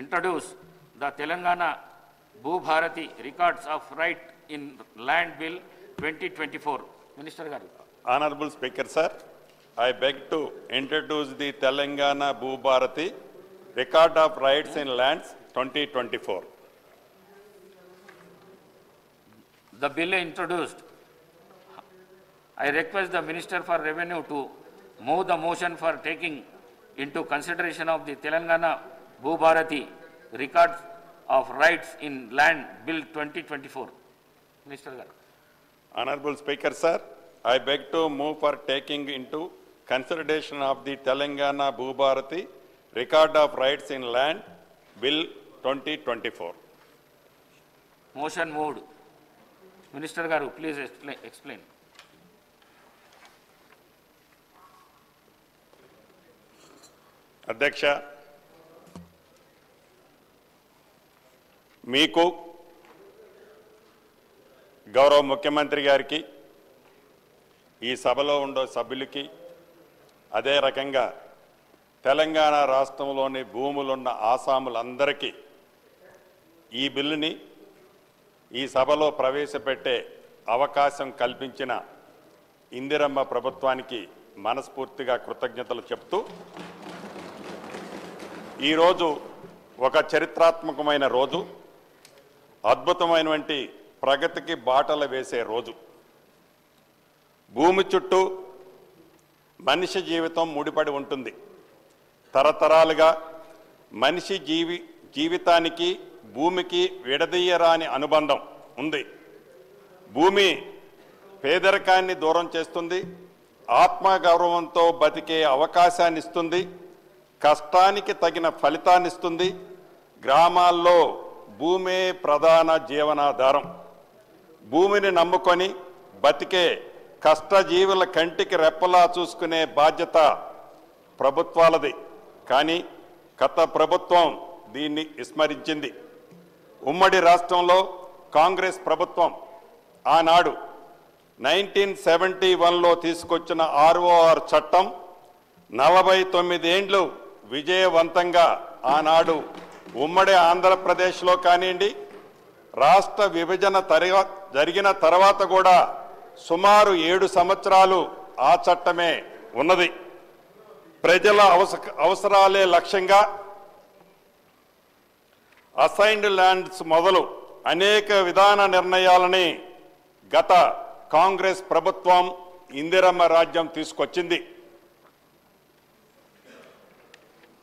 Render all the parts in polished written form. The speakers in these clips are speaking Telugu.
introduce the Telangana Bhubharati Records of Right in Land Bill 2024. Minister Garu. Honorable Speaker, sir, I beg to introduce the Telangana Bhubharati Record of Rights in Lands 2024. The bill introduced. I request the Minister for Revenue to move the motion for taking into consideration of the Telangana Bhubharati Records of Rights in Land Bill 2024. Minister Garu. Honorable Speaker, sir, I beg to move for taking into consideration of the Telangana Bhubharati Record of Rights in Land Bill 2024. Motion moved. Minister Garu, please explain. అధ్యక్ష, మీకు గౌరవ ముఖ్యమంత్రి గారికి, ఈ సభలో ఉండే సభ్యులకి, అదే రకంగా తెలంగాణ రాష్ట్రంలోని భూములున్న ఆసాములందరికీ ఈ బిల్లుని ఈ సభలో ప్రవేశపెట్టే అవకాశం కల్పించిన ఇందిరమ్మ ప్రభుత్వానికి మనస్ఫూర్తిగా కృతజ్ఞతలు చెప్తూ, ఈరోజు ఒక చరిత్రాత్మకమైన రోజు, అద్భుతమైనటువంటి ప్రగతికి బాటలు వేసే రోజు. భూమి చుట్టూ మనిషి జీవితం ముడిపడి ఉంటుంది. తరతరాలుగా మనిషి జీవితానికి భూమికి విడదీయరాని అనుబంధం ఉంది. భూమి పేదరికాన్ని దూరం చేస్తుంది, ఆత్మగౌరవంతో బతికే అవకాశాన్ని ఇస్తుంది, కష్టానికి తగిన ఫలితాన్ని ఇస్తుంది. గ్రామాల్లో భూమే ప్రధాన జీవనాధారం. భూమిని నమ్ముకొని బతికే కష్టజీవుల కంటికి రెప్పలా చూసుకునే బాధ్యత ప్రభుత్వాలది. కానీ గత ప్రభుత్వం దీన్ని విస్మరించింది. ఉమ్మడి రాష్ట్రంలో కాంగ్రెస్ ప్రభుత్వం ఆనాడు 1971లో తీసుకొచ్చిన ROR చట్టం 49 ఏండ్లు విజయవంతంగా ఆనాడు ఉమ్మడి ఆంధ్రప్రదేశ్లో కానివ్వండి, రాష్ట్ర విభజన జరిగిన తర్వాత కూడా సుమారు 7 సంవత్సరాలు ఆ చట్టమే ఉన్నది. ప్రజల అవసరాలే లక్ష్యంగా అసైన్డ్ ల్యాండ్స్ మొదలు అనేక విధాన నిర్ణయాలని గత కాంగ్రెస్ ప్రభుత్వం ఇందిరమ్మ రాజ్యం తీసుకొచ్చింది.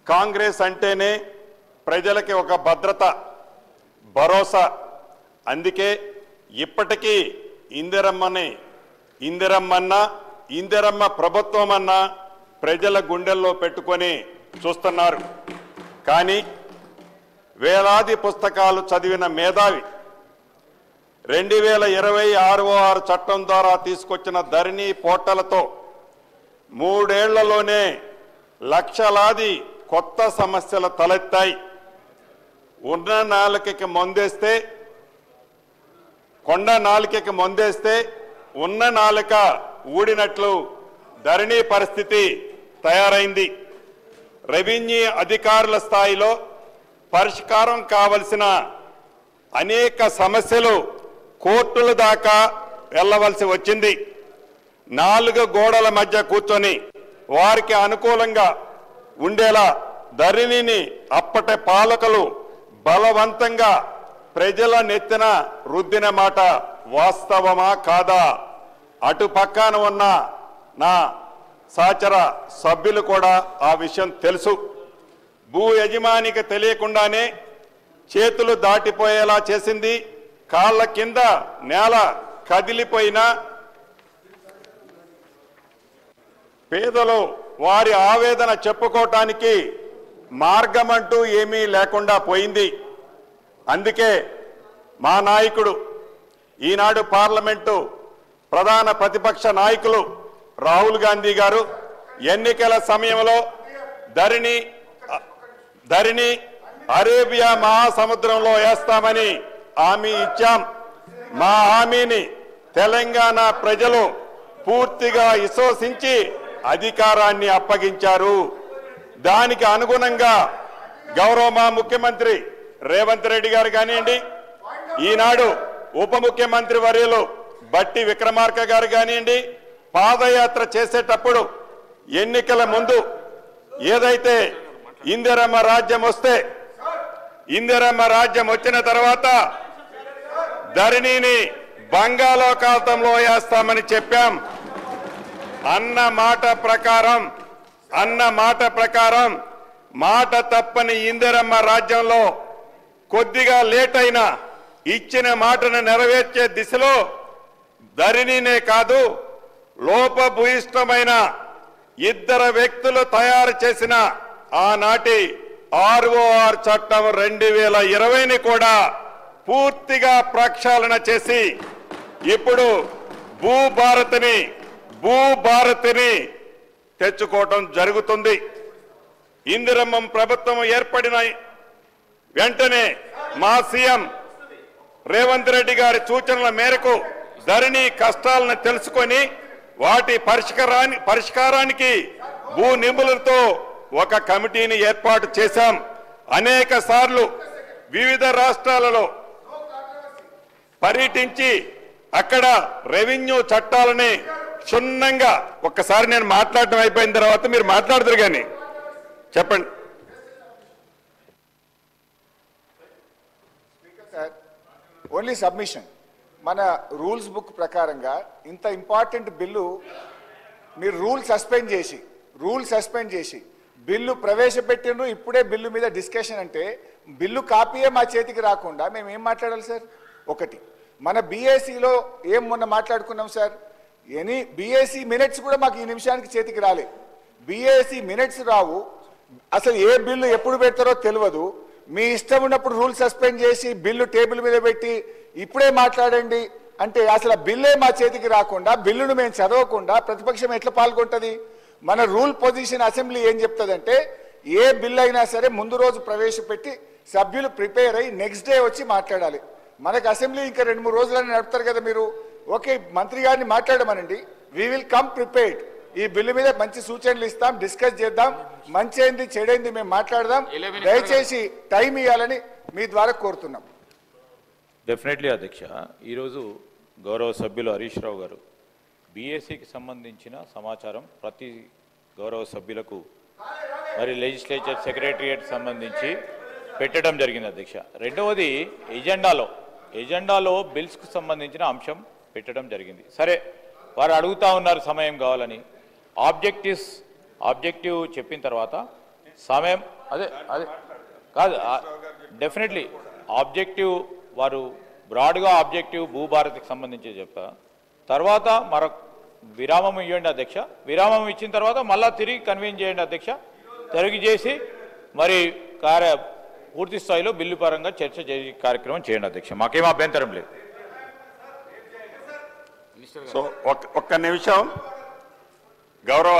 కాంగ్రెస్ అంటేనే ప్రజలకి ఒక భద్రత, భరోసా. అందుకే ఇప్పటికీ ఇందిరమ్మ ప్రభుత్వం అన్న ప్రజల గుండెల్లో పెట్టుకొని చూస్తున్నారు. కానీ వేలాది పుస్తకాలు చదివిన మేధావి 2020 ROR చట్టం ద్వారా తీసుకొచ్చిన ధరణి పోర్టలతో 3 ఏళ్లలోనే లక్షలాది కొత్త సమస్యలు తలెత్తాయి. ఉన్న నాలుకకి మందేస్తే, కొండ నాలుకకి మందేస్తే ఉన్న నాలుక ఊడినట్లు ధరణి పరిస్థితి తయారైంది. రెవెన్యూ అధికారుల స్థాయిలో పరిష్కారం కావలసిన అనేక సమస్యలు కోర్టుల దాకా వెళ్ళవలసి వచ్చింది. 4 గోడల మధ్య కూర్చొని వారికి అనుకూలంగా ఉండేలా ధరణిని అప్పటి పాలకులు బలవంతంగా ప్రజల నెత్తిన రుద్దిన మాట వాస్తవమా కాదా? అటు పక్కన ఉన్న నా సహచర సభ్యులు కూడా ఆ విషయం తెలుసు. భూ యజమానికి తెలియకుండానే చేతులు దాటిపోయేలా చేసింది. కాళ్ళ కింద నేల కదిలిపోయినా పేదలు వారి ఆవేదన చెప్పుకోవటానికి మార్గమంటూ ఏమీ లేకుండా పోయింది. అందుకే మా నాయకుడు, ఈనాడు పార్లమెంటు ప్రధాన ప్రతిపక్ష నాయకులు రాహుల్ గాంధీ గారు ఎన్నికల సమయంలో ధరణి అరేబియా మహాసముద్రంలో వేస్తామని హామీ ఇచ్చాం. మా హామీని తెలంగాణ ప్రజలు పూర్తిగా విశ్వసించి అధికారాన్ని అప్పగించారు. దానికి అనుగుణంగా గౌరవ మా ముఖ్యమంత్రి రేవంత్ రెడ్డి గారు కానివ్వండి, ఈనాడు ఉప ముఖ్యమంత్రి వర్యులు బట్టి విక్రమార్క గారు కానివ్వండి, పాదయాత్ర చేసేటప్పుడు ఎన్నికల ముందు ఏదైతే ఇందిరమ్మ రాజ్యం వస్తే, ఇందిరమ్మ రాజ్యం వచ్చిన తర్వాత ధరణిని బంగాళాఖాతంలో వేస్తామని చెప్పాం. అన్న మాట ప్రకారం మాట తప్పని ఇందిరమ్మ రాజ్యంలో కొద్దిగా లేట్ అయినా ఇచ్చిన మాటను నెరవేర్చే దిశలో ధరణినే కాదు, లోపభూయిష్టమైన ఇద్దరు వ్యక్తులు తయారు చేసిన ఆనాటి ఆర్ఓఆర్ చట్టం 2020ని కూడా పూర్తిగా ప్రక్షాళన చేసి ఇప్పుడు భూభారతిని తెచ్చుకోవటం జరుగుతుంది. ఇందిరమ్మ ప్రభుత్వం ఏర్పడిన వెంటనే మా సీఎం రేవంత్ రెడ్డి గారి సూచనల మేరకు ధరణి కష్టాలను తెలుసుకొని వాటి పరిష్కారానికి భూ నిపుణులతో ఒక కమిటీని ఏర్పాటు చేశాం. అనేక సార్లు వివిధ రాష్ట్రాలలో పర్యటించి అక్కడ రెవెన్యూ చట్టాలని క్షుణ్ణంగా, ఒక్కసారి నేను మాట్లాడటం అయిపోయిన తర్వాత మీరు మాట్లాడదురు కానీ చెప్పండి. Only submission. మన రూల్స్ బుక్ ప్రకారంగా ఇంత ఇంపార్టెంట్ బిల్లు మీరు రూల్ సస్పెండ్ చేసి బిల్లు ప్రవేశపెట్టిండ్రు, ఇప్పుడే బిల్లు మీద డిస్కషన్ అంటే బిల్లు కాపీయే మా చేతికి రాకుండా మేము ఏం మాట్లాడాలి సార్? ఒకటి, మన బీఏసీలో ఏం మొన్న మాట్లాడుకున్నాం సార్, బీఏసీ మినిట్స్ కూడా మాకు ఈ నిమిషానికి చేతికి రాలే. బీఏసీ మినిట్స్ రావు, అసలు ఏ బిల్లు ఎప్పుడు పెడతారో తెలియదు. మీ ఇష్టం ఉన్నప్పుడు రూల్ సస్పెండ్ చేసి బిల్లు టేబుల్ మీద పెట్టి ఇప్పుడే మాట్లాడండి అంటే అసలు బిల్లే మా చేతికి రాకుండా, బిల్లును మేము చదవకుండా ప్రతిపక్షం ఎట్లా పాల్గొంటుంది? మన రూల్ పొజిషన్ అసెంబ్లీ ఏం చెప్తుందంటే ఏ బిల్ అయినా సరే ముందు రోజు ప్రవేశపెట్టి సభ్యులు ప్రిపేర్ అయ్యి నెక్స్ట్ డే వచ్చి మాట్లాడాలి. మనకు అసెంబ్లీ ఇంకా 2-3 రోజులని నడుపుతారు కదా మీరు. ఓకే, మంత్రి గారిని మాట్లాడమనండి, వీ విల్ కమ్ ప్రిపేర్డ్. ఈ బిల్లు మీద మంచి సూచనలు ఇస్తాం, డిస్కస్ చేద్దాం, మంచి అయింది చెడైంది మేము మాట్లాడదాం. దయచేసి టైం ఇవ్వాలని మీ ద్వారా కోరుతున్నాం. డెఫినెట్లీ అధ్యక్ష, ఈరోజు గౌరవ సభ్యులు హరీష్ రావు గారు బీఎస్సీకి సంబంధించిన సమాచారం ప్రతి గౌరవ సభ్యులకు మరి లెజిస్లేచర్ సెక్రటరియట్ సంబంధించి పెట్టడం జరిగింది అధ్యక్ష. రెండవది ఎజెండాలో బిల్స్కు సంబంధించిన అంశం పెట్టడం జరిగింది. సరే, వారు అడుగుతా ఉన్నారు సమయం కావాలని. ఆబ్జెక్టివ్ చెప్పిన తర్వాత సమయం అదే కాదు, డెఫినెట్లీ ఆబ్జెక్టివ్ వారు బ్రాడ్గా ఆబ్జెక్టివ్ భూభారతికి సంబంధించి చెప్తా, తర్వాత మరొక విరామం ఇవ్వండి అధ్యక్ష. విరామం ఇచ్చిన తర్వాత మళ్ళా తిరిగి కన్వీన్ చేయండి అధ్యక్ష. తిరిగి చేసి మరి పూర్తి స్థాయిలో బిల్లు పరంగా చర్చ చేసే కార్యక్రమం చేయండి అధ్యక్ష. మాకేం అభ్యంతరం లేదు. సో ఒక్క నిమిషం, గౌరవ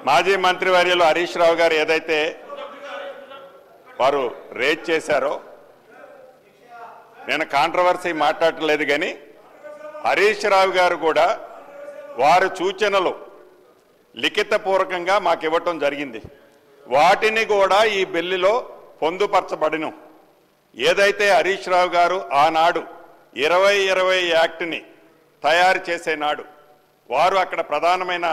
మాజీ మంత్రివర్యులు హరీష్ రావు గారు ఏదైతే వారు రేజ్ చేశారో, నేను కాంట్రవర్సీ మాట్లాడలేదు కానీ హరీష్ రావు గారు కూడా వారి సూచనలు లిఖితపూర్వకంగా మాకు ఇవ్వటం జరిగింది. వాటిని కూడా ఈ బిల్లులో పొందుపరచబడిన ఏదైతే హరీష్ రావు గారు ఆనాడు 2020 యాక్ట్ని తయారు చేసే నాడు వారు అక్కడ ప్రధానమైన